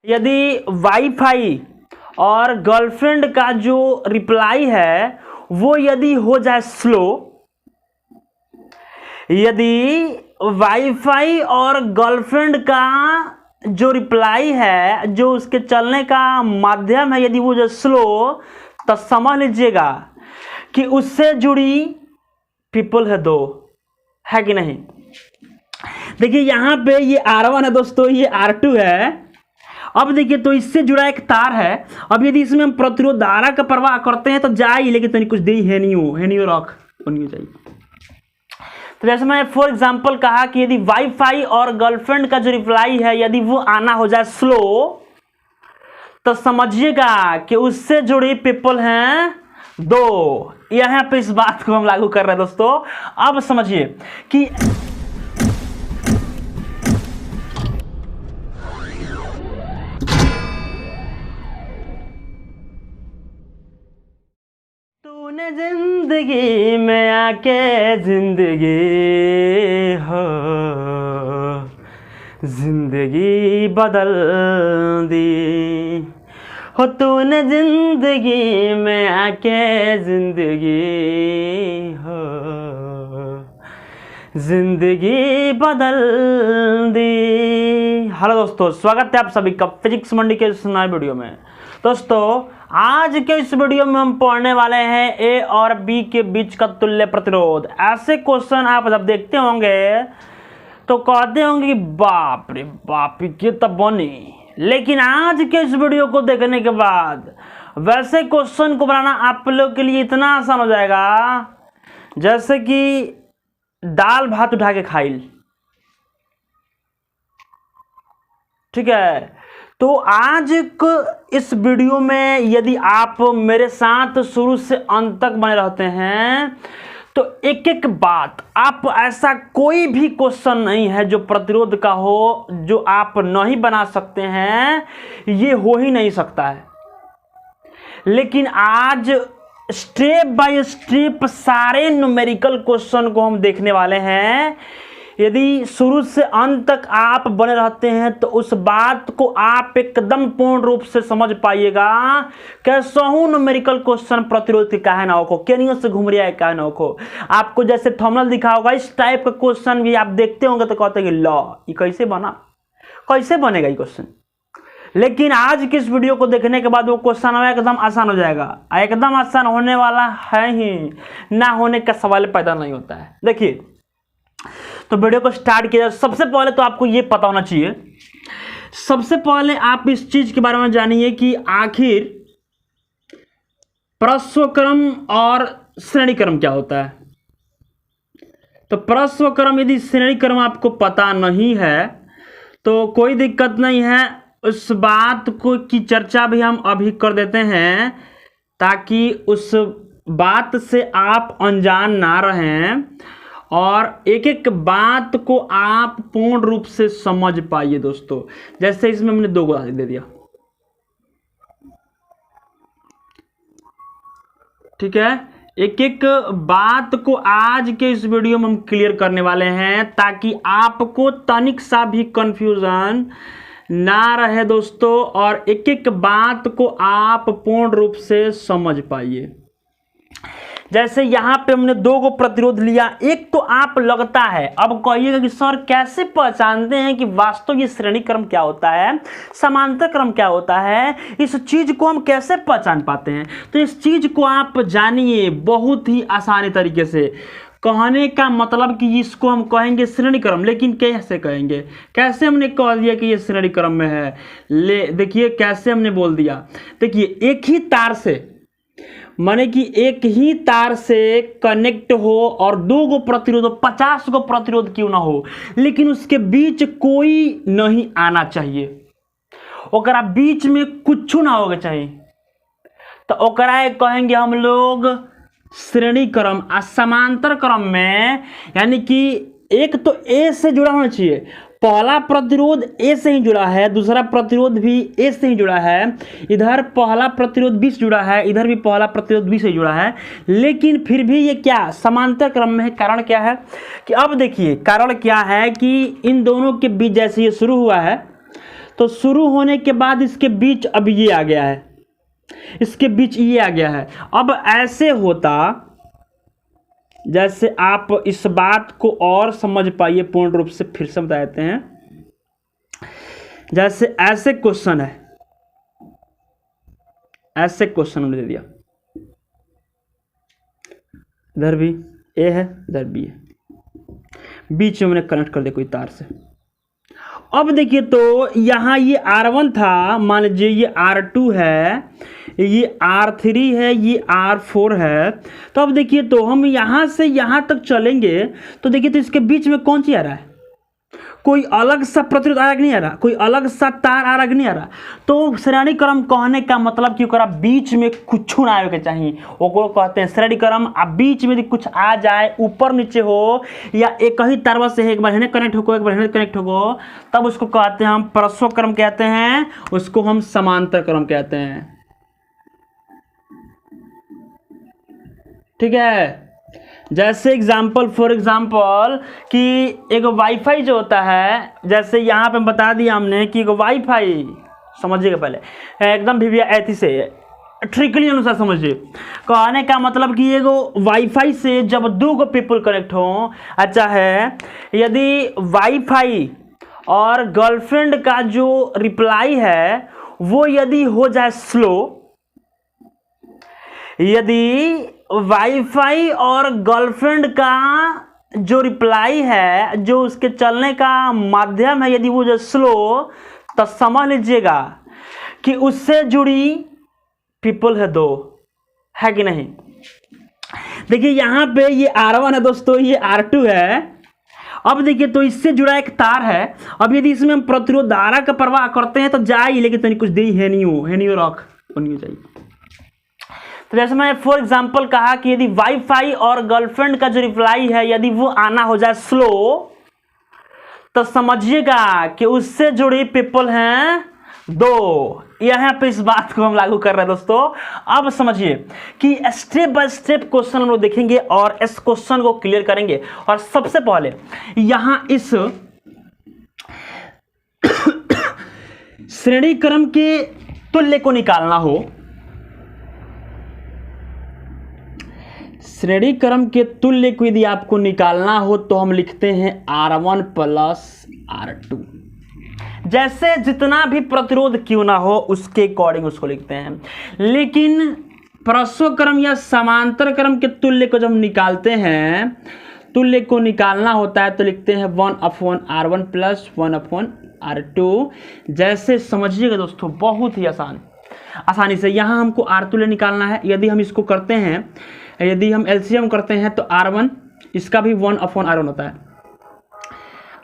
यदि वाईफाई और गर्लफ्रेंड का जो रिप्लाई है वो यदि हो जाए स्लो, यदि वाईफाई और गर्लफ्रेंड का जो रिप्लाई है, जो उसके चलने का माध्यम है, यदि वो जो स्लो, तो समझ लीजिएगा कि उससे जुड़ी पीपल है दो, है कि नहीं। देखिए यहाँ पे ये R1 है दोस्तों, ये R2 है। अब देखिए तो इससे जुड़ा एक तार है। अब यदि इसमें हम प्रतिरोध धारा का प्रवाह करते हैं तो जाए, लेकिन तो कुछ दी है नहीं रख होनी चाहिए। तो जैसे मैं फॉर एग्जांपल कहा कि यदि वाईफाई और गर्लफ्रेंड का जो रिप्लाई है यदि वो आना हो जाए स्लो, तो समझिएगा कि उससे जुड़ी पीपल हैं दो। यहाँ पे इस बात को हम लागू कर रहे हैं दोस्तों। अब समझिए कि तूने जिंदगी में आके जिंदगी हो जिंदगी बदल दी हो, तूने जिंदगी में आके जिंदगी हो जिंदगी बदल दी। हेलो दोस्तों, स्वागत है आप सभी का फिजिक्स मंडी के इस नए वीडियो में। दोस्तों आज के इस वीडियो में हम पढ़ने वाले हैं ए और बी के बीच का तुल्य प्रतिरोध। ऐसे क्वेश्चन आप जब देखते होंगे तो कहते होंगे कि बाप रे बाप ये तो बनी, लेकिन आज के इस वीडियो को देखने के बाद वैसे क्वेश्चन को बनाना आप लोग के लिए इतना आसान हो जाएगा जैसे कि दाल भात उठा के खाइल। ठीक है, तो आज इस वीडियो में यदि आप मेरे साथ शुरू से अंत तक बने रहते हैं तो एक एक बात, आप ऐसा कोई भी क्वेश्चन नहीं है जो प्रतिरोध का हो जो आप नहीं बना सकते हैं, ये हो ही नहीं सकता है। लेकिन आज स्टेप बाय स्टेप सारे न्यूमेरिकल क्वेश्चन को हम देखने वाले हैं। यदि शुरू से अंत तक आप बने रहते हैं तो उस बात को आप एकदम पूर्ण रूप से समझ पाइएगा। कैसा हूं न्यूमेरिकल क्वेश्चन प्रतिरोध के काहे ना हो, केनियों से घूम रहा है काहे ना हो। आपको जैसे थंबनेल दिखा होगा इस टाइप का क्वेश्चन भी आप देखते होंगे तो कहते हैं कि लॉ ये कैसे बना, कैसे बनेगा ये क्वेश्चन। लेकिन आज की इस वीडियो को देखने के बाद वो क्वेश्चन एकदम आसान हो जाएगा, एकदम आसान होने वाला है ही, ना होने का सवाल पैदा नहीं होता है। देखिए तो वीडियो को स्टार्ट किया। सबसे पहले तो आपको ये पता होना चाहिए, सबसे पहले आप इस चीज के बारे में जानिए कि आखिर प्रस्व क्रम और श्रेणी क्रम क्या होता है। तो प्रस्व क्रम यदि श्रेणी क्रम आपको पता नहीं है तो कोई दिक्कत नहीं है, उस बात को की चर्चा भी हम अभी कर देते हैं ताकि उस बात से आप अनजान ना रहें और एक एक बात को आप पूर्ण रूप से समझ पाइए। दोस्तों जैसे इसमें हमने दो उदाहरण दे दिया, ठीक है। एक एक बात को आज के इस वीडियो में हम क्लियर करने वाले हैं ताकि आपको तनिक सा भी कंफ्यूजन ना रहे दोस्तों, और एक एक बात को आप पूर्ण रूप से समझ पाइए। जैसे यहाँ पे हमने दो को प्रतिरोध लिया, एक तो आप लगता है, अब कहिएगा कि सर कैसे पहचानते हैं कि वास्तव ये श्रेणी क्रम क्या होता है, समांतर क्रम क्या होता है, इस चीज को हम कैसे पहचान पाते हैं। तो इस चीज को आप जानिए बहुत ही आसानी तरीके से। कहने का मतलब कि इसको हम कहेंगे श्रेणी क्रम, लेकिन कैसे कहेंगे, कैसे हमने कह दिया कि ये श्रेणी क्रम में है। ले देखिए कैसे हमने बोल दिया। देखिए एक ही तार से, माने कि एक ही तार से कनेक्ट हो और दो गो प्रतिरोध, 50 गो प्रतिरोध क्यों ना हो, लेकिन उसके बीच कोई नहीं आना चाहिए, ओकरा बीच में कुछ ना होगा चाहिए, तो ओकरा कहेंगे हम लोग श्रेणी क्रम। समांतर क्रम में यानी कि एक तो ए से जुड़ा होना चाहिए, पहला प्रतिरोध ए से ही जुड़ा है, दूसरा प्रतिरोध भी ए से ही जुड़ा है, इधर पहला प्रतिरोध बी से जुड़ा है, इधर भी पहला प्रतिरोध बी से जुड़ा है, लेकिन फिर भी ये क्या समांतर क्रम में है। कारण क्या है कि अब देखिए कारण क्या है कि इन दोनों के बीच जैसे ये शुरू हुआ है तो शुरू होने के बाद इसके बीच अब ये आ गया है, इसके बीच ये आ गया है। अब ऐसे होता, जैसे आप इस बात को और समझ पाइए पूर्ण रूप से, फिर से बता देते हैं। जैसे ऐसे क्वेश्चन है, ऐसे क्वेश्चन हमने दे दिया, इधर भी ए है, इधर बी है, बीच में हमने कनेक्ट कर दिया कोई तार से। अब देखिए तो यहाँ ये R1 था, मान लीजिए ये R2 है, ये R3 है, ये R4 है। तो अब देखिए तो हम यहाँ से यहाँ तक चलेंगे तो देखिए तो इसके बीच में कौन चीज आ रहा है, कोई अलग सा प्रतिरोध आ रहा नहीं आ रहा, कोई अलग सा तार आ रहा नहीं आ रहा। तो श्रेणी क्रम कहने का मतलब कि ओकरा बीच में कुछ ना आवे के चाहिए, ओको कहते हैं श्रेणी क्रम। आ बीच में यदि कुछ आ जाए, ऊपर नीचे हो या एक ही तारवा से एक बार हेने कनेक्ट हो, एक बार हेने कनेक्ट हो, तब उसको कहते हैं हम परस्पर क्रम कहते हैं, उसको हम समांतर क्रम कहते हैं। ठीक है, जैसे एग्जाम्पल, फॉर एग्जाम्पल कि एक वाईफाई जो होता है, जैसे यहाँ पे बता दिया हमने कि एक वाईफाई, समझिएगा पहले एकदम भी ऐसी से ट्रिकली अनुसार समझिए। कहने का मतलब कि एगो वाईफाई से जब दो गो पीपल कनेक्ट हो, अच्छा है, यदि वाईफाई और गर्लफ्रेंड का जो रिप्लाई है वो यदि हो जाए स्लो, यदि वाईफाई और गर्लफ्रेंड का जो रिप्लाई है, जो उसके चलने का माध्यम है, यदि वो जो स्लो, तो समझ लीजिएगा कि उससे जुड़ी पीपल है दो, है कि नहीं। देखिए यहाँ पे ये R1 है दोस्तों, ये R2 है। अब देखिए तो इससे जुड़ा एक तार है। अब यदि इसमें हम प्रतिरोध धारा का प्रवाह करते हैं तो जाए, लेकिन तो कुछ देरी है नहीं हो रख नहीं चाहिए। तो जैसे मैं फॉर एग्जांपल कहा कि यदि वाईफाई और गर्लफ्रेंड का जो रिप्लाई है, यदि वो आना हो जाए स्लो, तो समझिएगा कि उससे जुड़ी पीपल हैं दो। यहाँ पे इस बात को हम लागू कर रहे हैं दोस्तों। अब समझिए कि स्टेप बाय स्टेप क्वेश्चन हम लोग देखेंगे और इस क्वेश्चन को क्लियर करेंगे। और सबसे पहले यहां इस श्रेणी क्रम के तुल्य को निकालना हो, श्रेणी क्रम के तुल्य को यदि आपको निकालना हो तो हम लिखते हैं R1 प्लस R2। जैसे जितना भी प्रतिरोध क्यों ना हो उसके अकॉर्डिंग उसको लिखते हैं। लेकिन परस्पर क्रम या समांतर क्रम के तुल्य को जब हम निकालते हैं, तुल्य को निकालना होता है तो लिखते हैं 1/R1 प्लस 1/R2। जैसे समझिएगा दोस्तों, बहुत ही आसानी से यहाँ हमको R तुल्य निकालना है। यदि हम इसको करते हैं, यदि हम एलसीएम करते हैं तो R1, इसका भी 1/R1 होता है,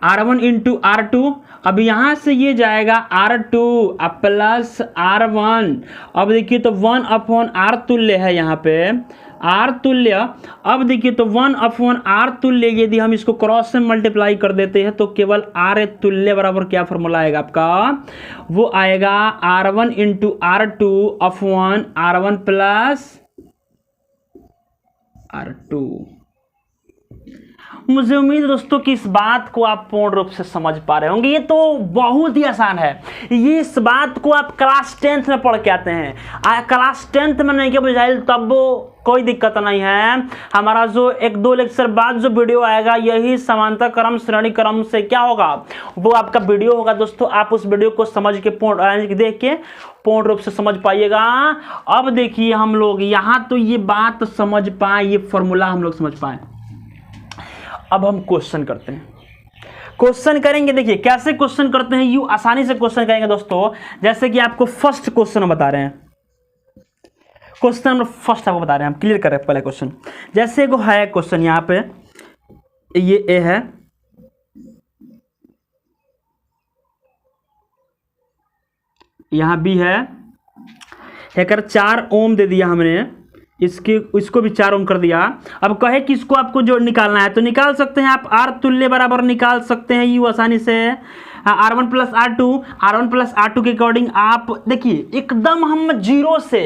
R1 इंटू R2। अब यहाँ से ये जाएगा R2 प्लस R1। अब देखिए तो 1/R तुल्य है यहाँ पे, R तुल्य। अब देखिए तो 1/R तुल्य यदि हम इसको क्रॉस से मल्टीप्लाई कर देते हैं तो केवल R तुल्य बराबर क्या फॉर्मूला आएगा आपका, वो आएगा R1 into R2 upon R1 plus R2। मुझे उम्मीद है दोस्तों कि इस बात को आप पूर्ण रूप से समझ पा रहे होंगे। ये तो बहुत ही आसान है। ये इस बात को आप क्लास 10th में पढ़ के आते हैं। क्लास 10th में नहीं के बुझाइल तब कोई दिक्कत नहीं है। हमारा जो 1-2 लेक्चर बाद जो वीडियो आएगा, यही समांतर क्रम श्रेणी क्रम से क्या होगा, वो आपका वीडियो होगा दोस्तों। आप उस वीडियो को समझ के देख के पूर्ण रूप से समझ पाइएगा। अब देखिए हम लोग यहाँ तो ये बात समझ पाए, ये फॉर्मूला हम लोग समझ पाए। अब हम क्वेश्चन करते हैं, क्वेश्चन करेंगे। देखिए कैसे क्वेश्चन करते हैं, यूं आसानी से क्वेश्चन करेंगे दोस्तों। जैसे कि आपको फर्स्ट क्वेश्चन बता रहे हैं, क्वेश्चन नंबर फर्स्ट आपको बता रहे हैं, हम क्लियर कर रहे हैं पहले क्वेश्चन। जैसे को है क्वेश्चन, यहाँ पे ये ए है, यहाँ बी है, एक 4 ओम दे दिया हमने, इसको भी 4 ओम कर दिया। अब कहे कि इसको आपको जो निकालना है तो निकाल सकते हैं आप, R तुल्य बराबर निकाल सकते हैं यूं आसानी से। R1 प्लस R2 के अकॉर्डिंग आप देखिए एकदम हम 0 से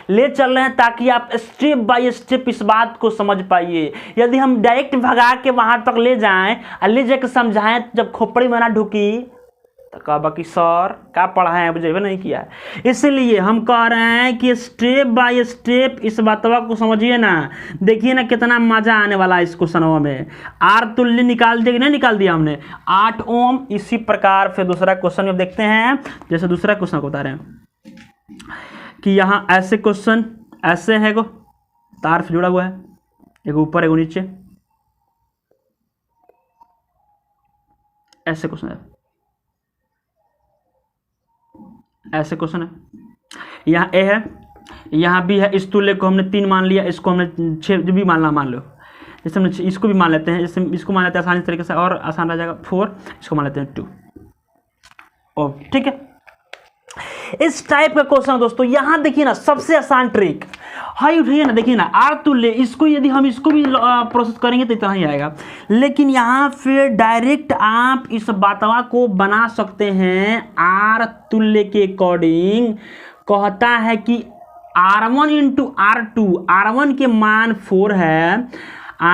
ले चल रहे हैं ताकि आप स्टेप बाय स्टेप इस बात को समझ पाइए। यदि हम डायरेक्ट भगा के वहां तक ले जाएं और ले जाकर समझाएं, जब खोपड़ी में ना ढुकी तो कहा बाकी सर क्या पढ़ा है मुझे नहीं किया है। इसलिए हम कह रहे हैं कि स्टेप बाय स्टेप इस बातवा को समझिए ना। देखिए ना कितना मजा आने वाला है इस क्वेश्चनों में। आर तुल्य निकाल दिया कि नहीं निकाल दिया हमने, 8 ओम। इसी प्रकार फिर दूसरा क्वेश्चन में देखते हैं। जैसे दूसरा क्वेश्चन को बता रहे हैं कि यहाँ ऐसे क्वेश्चन ऐसे है, को तार से जुड़ा हुआ है, एक ऊपर एक नीचे, ऐसे क्वेश्चन है, ऐसे क्वेश्चन है। यहाँ ए है, यहाँ भी है। इस तुल्य को हमने 3 मान लिया, इसको हमने 6 जो भी मानना मान लो। जैसे हम इसको भी मान लेते हैं, जैसे इसको मान लेते हैं आसानी तरीके से और आसान रह जाएगा 4, इसको मान लेते हैं 2। ओ ठीक है, इस टाइप का क्वेश्चन दोस्तों। यहाँ देखिए ना सबसे आसान ट्रिक हाई उठाइए ना, देखिए ना आर तुल्य, इसको यदि हम इसको भी प्रोसेस करेंगे तो इतना ही आएगा। लेकिन यहाँ फिर डायरेक्ट आप इस बातवा को बना सकते हैं आर तुल्य के अकॉर्डिंग। कहता है कि R1 इंटू R2, R1 के मान 4 है,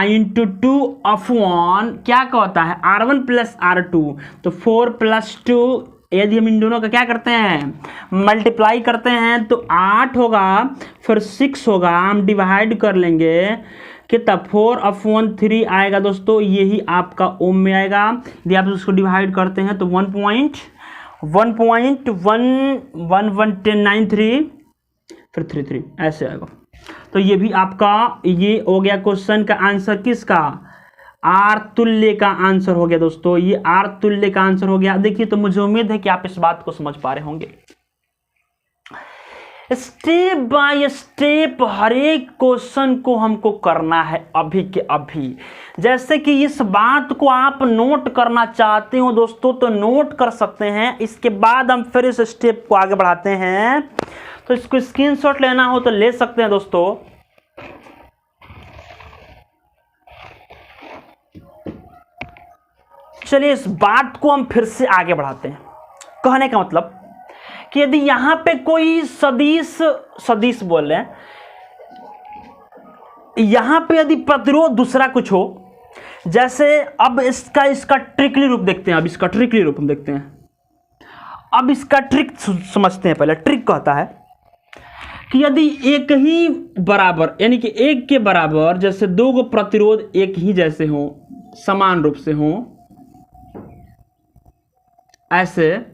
इंटू 2/1 क्या कहता है R1 प्लस R2, तो 4 प्लस 2। यदि हम इन दोनों का क्या करते हैं मल्टीप्लाई करते हैं तो 8 होगा, फिर 6 होगा, हम डिवाइड कर लेंगे कितना 4/3 आएगा दोस्तों। यही आपका ओम में आएगा। यदि आप उसको डिवाइड करते हैं तो 1.11193 फिर 33 ऐसे आएगा। तो ये भी आपका ये हो गया क्वेश्चन का आंसर। किसका? आर तुल्य का आंसर हो गया दोस्तों। ये आर तुल्य का आंसर हो गया। देखिए तो मुझे उम्मीद है कि आप इस बात को समझ पा रहे होंगे। स्टेप बाय स्टेप हर एक क्वेश्चन को हमको करना है अभी के अभी। जैसे कि इस बात को आप नोट करना चाहते हो दोस्तों तो नोट कर सकते हैं। इसके बाद हम फिर इस स्टेप को आगे बढ़ाते हैं। तो इसको स्क्रीनशॉट लेना हो तो ले सकते हैं दोस्तों। चलिए इस बात को हम फिर से आगे बढ़ाते हैं। कहने का मतलब कि यदि यहां पे कोई सदिश बोल रहे हैं, यहां पे यदि प्रतिरोध दूसरा कुछ हो, जैसे अब इसका ट्रिकली रूप देखते हैं। अब इसका ट्रिकली रूप हम देखते हैं। अब इसका ट्रिक समझते हैं। पहले ट्रिक कहता है कि यदि एक ही बराबर यानी कि एक के बराबर जैसे दो गो प्रतिरोध एक ही जैसे हो, समान रूप से हो, ऐसे,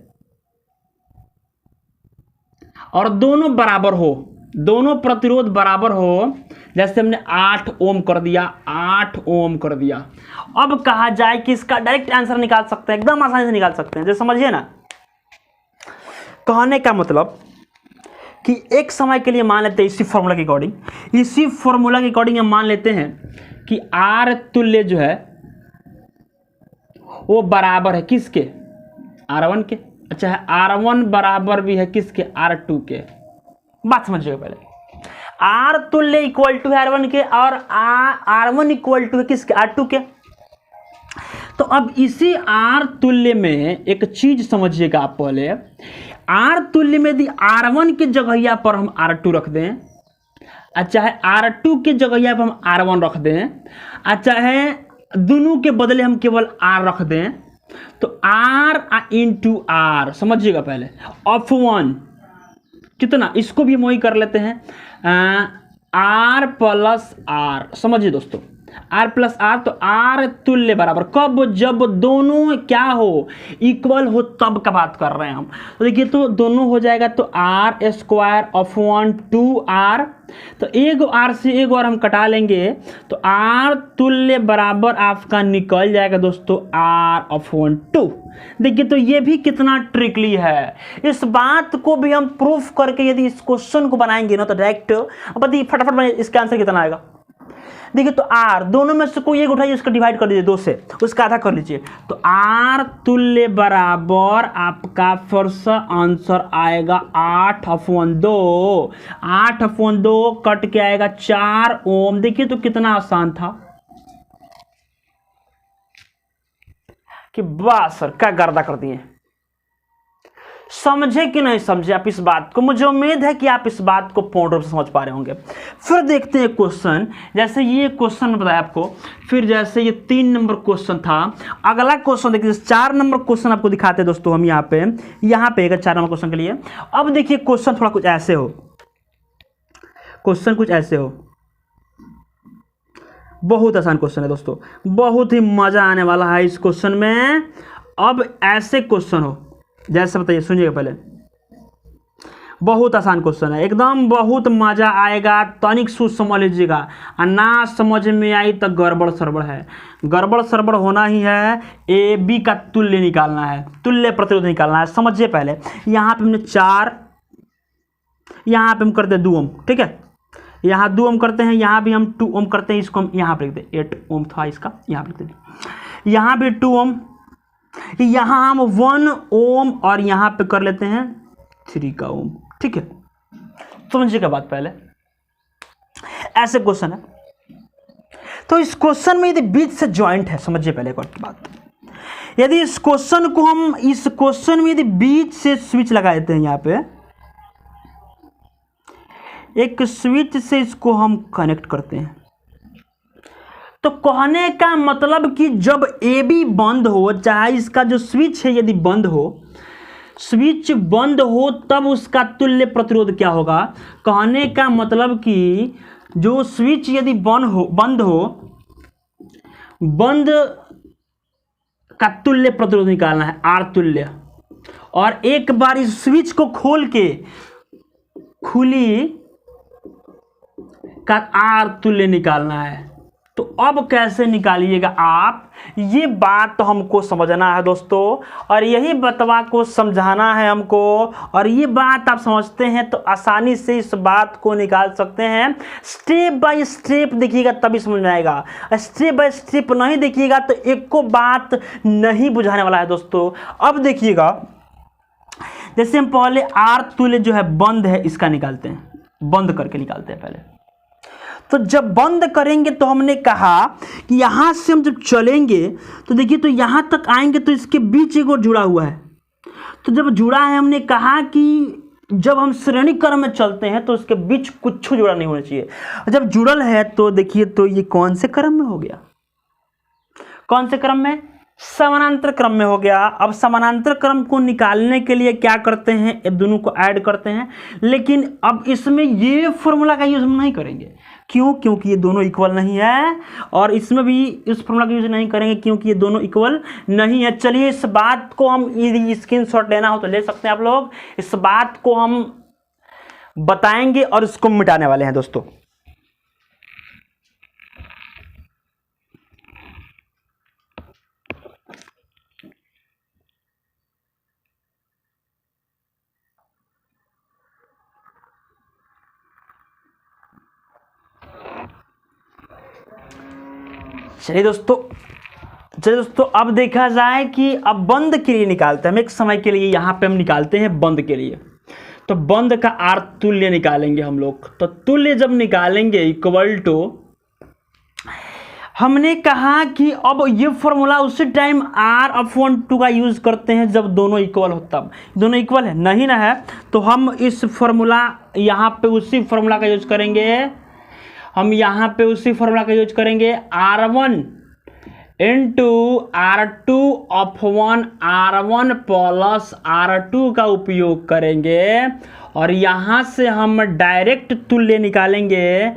और दोनों बराबर हो, दोनों प्रतिरोध बराबर हो, जैसे हमने 8 ओम कर दिया, 8 ओम कर दिया। अब कहा जाए कि इसका डायरेक्ट आंसर निकाल सकते हैं, एकदम आसानी से निकाल सकते हैं। जैसे समझिए ना, कहने का मतलब कि एक समय के लिए मान लेते हैं इसी फॉर्मूला के अकॉर्डिंग, इसी फॉर्मूला के अकॉर्डिंग हम मान लेते हैं कि आर तुल्य जो है वो बराबर है किसके? R1 के। अच्छा है, R1 बराबर भी है किसके? R2 के। बात समझिएगा पहले। R तुल्य इक्वल टू है R1 के और R1 इक्वल टू है किसके? R2 के। तो अब इसी R तुल्य में एक चीज समझिएगा आप पहले। R तुल्य में यदि R1 के जगह पर हम R2 रख दें, अच्छा है R2 के जगह पर हम R1 रख दें, अच्छा है दोनों के बदले हम केवल R रख दें, तो R इंटू R समझिएगा पहले। ऑफ1 कितना, इसको भी हम वही कर लेते हैं, R प्लस R। समझिए दोस्तों, R प्लस R, तो R तुल्य बराबर कब? जब दोनों क्या हो? इक्वल हो, तब का बात कर रहे हैं हम। तो देखिए तो दोनों हो जाएगा तो R स्क्वायर ऑफ 1 2R, तो एक R से एक और हम कटा लेंगे तो R तुल्य बराबर आपका निकल जाएगा दोस्तों R ऑफ 1 2। देखिए तो ये भी कितना ट्रिकली है। इस बात को भी हम प्रूफ करके यदि इस क्वेश्चन को बनाएंगे ना तो डायरेक्ट बताइए फटाफट इसका आंसर कितना आएगा। देखिए तो R दोनों में से कोई एक उठाइए, उसका डिवाइड कर दीजिए 2 से, उसका आधा कर लीजिए, तो R तुल्य बराबर आपका फिर से आंसर आएगा 8/2। 8/2 कट के आएगा 4 ओम। देखिए तो कितना आसान था कि वाह सर क्या गर्दा कर दिए। समझे कि नहीं समझे आप इस बात को? मुझे उम्मीद है कि आप इस बात को पूर्ण रूप से समझ पा रहे होंगे। फिर देखते हैं क्वेश्चन, जैसे ये क्वेश्चन बताया आपको, फिर जैसे ये 3 नंबर क्वेश्चन था, अगला क्वेश्चन देखिए 4 नंबर क्वेश्चन आपको दिखाते हैं दोस्तों हम यहाँ पे अगर 4 नंबर क्वेश्चन के लिए। अब देखिए क्वेश्चन थोड़ा कुछ ऐसे हो, बहुत आसान क्वेश्चन है दोस्तों, बहुत ही मजा आने वाला है इस क्वेश्चन में। अब ऐसे क्वेश्चन हो जैसे, बताइए सुनिएगा पहले, बहुत आसान क्वेश्चन है एकदम, बहुत मजा आएगा, तनिक सोच समझ लीजिएगा, ना समझ में आई तो गड़बड़ सड़बड़ है, गड़बड़ सड़बड़ होना ही है। ए बी का तुल्य निकालना है, तुल्य प्रतिरोध निकालना है। समझिए पहले, यहाँ पे हमने 4, यहाँ पे हम करते हैं 2 ओम, ठीक है, यहाँ 2 ओम करते हैं, यहाँ भी हम 2 ओम करते हैं, इसको हम यहाँ पे लिखते हैं 8 ओम था इसका, यहाँ पे लिखते हैं, यहाँ भी 2 ओम, यहाँ हम 1 ओम और यहाँ पे कर लेते हैं 3 का ओम, ठीक है। समझिएगा बात पहले, ऐसे क्वेश्चन है। तो इस क्वेश्चन में यदि बीच से ज्वाइंट है, समझिए पहले एक और बात, यदि इस क्वेश्चन को हम, इस क्वेश्चन में यदि बीच से स्विच लगा देते हैं, यहाँ पे एक स्विच से इसको हम कनेक्ट करते हैं, तो कहने का मतलब कि जब ए बी बंद हो, चाहे इसका जो स्विच है यदि बंद हो, स्विच बंद हो, तब उसका तुल्य प्रतिरोध क्या होगा। कहने का मतलब कि जो स्विच यदि बंद हो, बंद का तुल्य प्रतिरोध निकालना है, आर तुल्य, और एक बार इस स्विच को खोल के खुली का आर तुल्य निकालना है। तो अब कैसे निकालिएगा आप, ये बात तो हमको समझना है दोस्तों, और यही बतवा को समझाना है हमको, और ये बात आप समझते हैं तो आसानी से इस बात को निकाल सकते हैं। स्टेप बाय स्टेप देखिएगा तभी समझ में आएगा, स्टेप बाय स्टेप नहीं देखिएगा तो एक को बात नहीं बुझाने वाला है दोस्तों। अब देखिएगा, जैसे हम पहले आर तुल्य जो है बंद है, इसका निकालते हैं, बंद करके निकालते हैं पहले। तो जब बंद करेंगे तो हमने कहा कि यहां से हम जब चलेंगे तो देखिए, तो यहां तक आएंगे तो इसके बीच एक और जुड़ा हुआ है, तो जब जुड़ा है, हमने कहा कि जब हम श्रेणी क्रम में चलते हैं तो उसके बीच कुछ जुड़ा नहीं होना चाहिए। जब जुड़ल है तो देखिए, तो ये कौन से क्रम में हो गया, कौन से क्रम में, समानांतर क्रम में हो गया। अब समानांतर क्रम को निकालने के लिए क्या करते हैं, ये दोनों को ऐड करते हैं, लेकिन अब इसमें ये फॉर्मूला का यूज हम नहीं करेंगे। क्यों? क्योंकि ये दोनों इक्वल नहीं है, और इसमें भी इस फॉर्मूला का यूज नहीं करेंगे क्योंकि ये दोनों इक्वल नहीं है। चलिए इस बात को हम, यदि स्क्रीनशॉट लेना हो तो ले सकते हैं आप लोग, इस बात को हम बताएंगे और इसको मिटाने वाले हैं दोस्तों। चलिए दोस्तों, अब देखा जाए कि अब बंद के लिए निकालते हैं हम, एक समय के लिए यहाँ पे हम निकालते हैं बंद के लिए। तो बंद का आर तुल्य निकालेंगे हम लोग। तो तुल्य जब निकालेंगे इक्वल टू, हमने कहा कि अब ये फॉर्मूला उसी टाइम R/2 का यूज करते हैं जब दोनों इक्वल हो, तब दोनों इक्वल है नहीं ना है, तो हम इस फॉर्मूला यहाँ पे उसी फॉर्मूला का यूज करेंगे, हम यहाँ पे उसी फॉर्मूला का यूज करेंगे, R1 into R2/1 R1 plus R2 का उपयोग करेंगे, और यहाँ से हम डायरेक्ट तुल्य निकालेंगे।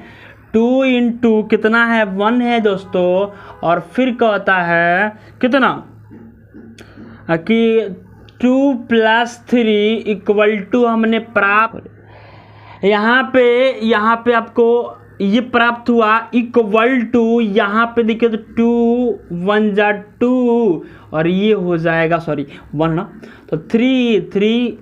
2 इंटू कितना है, 1 है दोस्तों, और फिर कहता है कितना कि 2 + 3 = हमने प्राप्त, यहाँ पे आपको ये प्राप्त हुआ इक्वल टू, यहाँ पे देखिए तो 2 1 जा 2, और ये हो जाएगा, सॉरी 1 ना, तो 3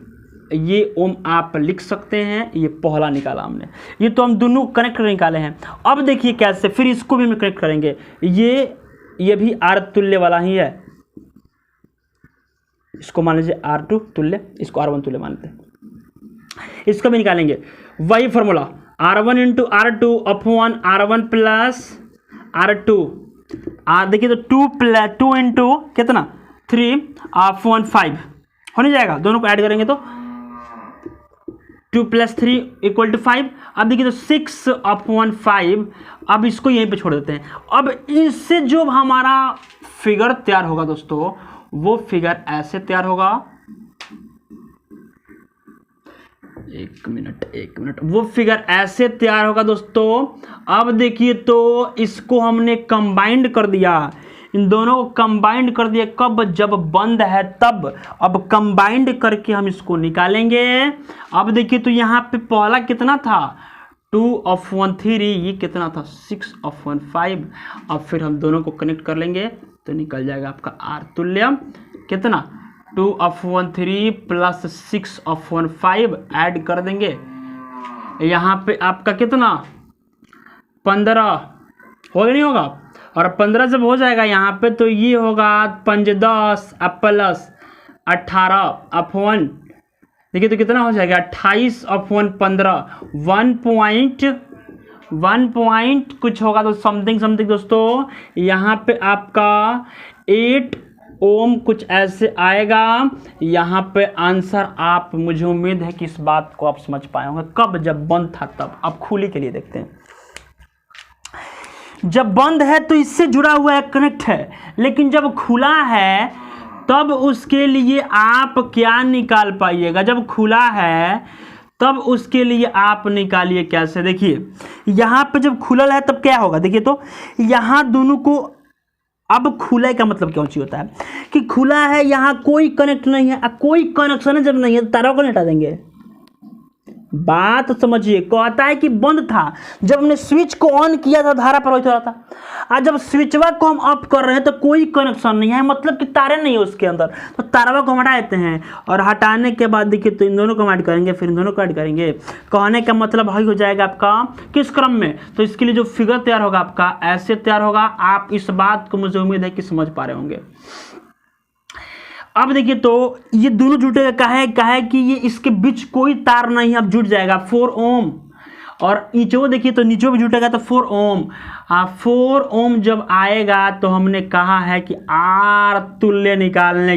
ये ओम आप लिख सकते हैं। ये पहला निकाला हमने, ये तो हम दोनों कनेक्ट निकाले हैं। अब देखिए कैसे, फिर इसको भी हम कनेक्ट करेंगे, ये भी आर तुल्य वाला ही है, इसको मान लीजिए R2 तुल्य, इसको R1 तुल्य मान लेते हैं, इसको भी निकालेंगे। वही formula R1 into R2/1 R1 plus R2, देखिए तो 2 इंटू कितना 3/1 5, हो नहीं जाएगा, दोनों को ऐड करेंगे तो 2 + 3 = 5। अब देखिए तो 6/5, अब इसको यहीं पे छोड़ देते हैं। अब इससे जो हमारा फिगर तैयार होगा दोस्तों, वो फिगर ऐसे तैयार होगा, एक मिनट, वो फिगर ऐसे तैयार होगा दोस्तों। अब देखिए तो इसको हमने कंबाइंड कर दिया, इन दोनों को कंबाइंड कर दिया, कब? जब बंद है तब। अब कंबाइंड करके हम इसको निकालेंगे। अब देखिए तो यहाँ पे पहला कितना था 2/3, ये कितना था 6/5। अब फिर हम दोनों को कनेक्ट कर लेंगे तो निकल जाएगा आपका R तुल्य कितना 2/3 + 6/5 ऐड कर देंगे, यहाँ पे आपका कितना 15 होगा, नहीं होगा? और 15 जब हो जाएगा यहाँ पे तो ये होगा 5 10 + 18/1, देखिए तो कितना हो जाएगा 28/15, 1 पॉइंट कुछ होगा तो समथिंग दोस्तों। यहाँ पे आपका 8 ओम कुछ ऐसे आएगा। यहाँ पे आंसर आप, मुझे उम्मीद है कि इस बात को आप समझ पाए होंगे। कब? जब बंद था तब। अब खुली के लिए देखते हैं। जब बंद है तो इससे जुड़ा हुआ है, कनेक्ट है, लेकिन जब खुला है तब उसके लिए आप क्या निकाल पाइएगा? जब खुला है तब उसके लिए आप निकालिए कैसे? देखिए यहाँ पे जब खुला है तब क्या होगा, देखिए तो यहाँ दोनों को, अब खुला का मतलब क्या होता है कि खुला है, यहाँ कोई कनेक्ट नहीं है, कोई कनेक्शन जब नहीं है तो तारों को हटा देंगे। बात समझिए, कहता है कि बंद था, जब हमने स्विच को ऑन किया था धारा प्रवाहित हो रहा था, और जब स्विचवा को हम ऑफ कर रहे हैं तो कोई कनेक्शन नहीं है, मतलब कि तारे नहीं है उसके अंदर, तो तारवा को हम हटा देते हैं। और हटाने के बाद देखिए तो इन दोनों को ऐड करेंगे, फिर इन दोनों को ऐड करेंगे। कहने का मतलब वही हो जाएगा आपका किस क्रम में, तो इसके लिए जो फिगर तैयार होगा आपका ऐसे तैयार होगा। आप इस बात को मुझे उम्मीद है कि समझ पा रहे होंगे। अब देखिए तो ये दोनों जुटेगा, कहे कि ये इसके बीच कोई तार नहीं, अब जुट जाएगा 4 ओम। और नीचे देखिए तो नीचे भी जुटेगा तो 4 ओम। 4 ओम जब आएगा तो हमने कहा है कि R तुल्य निकालने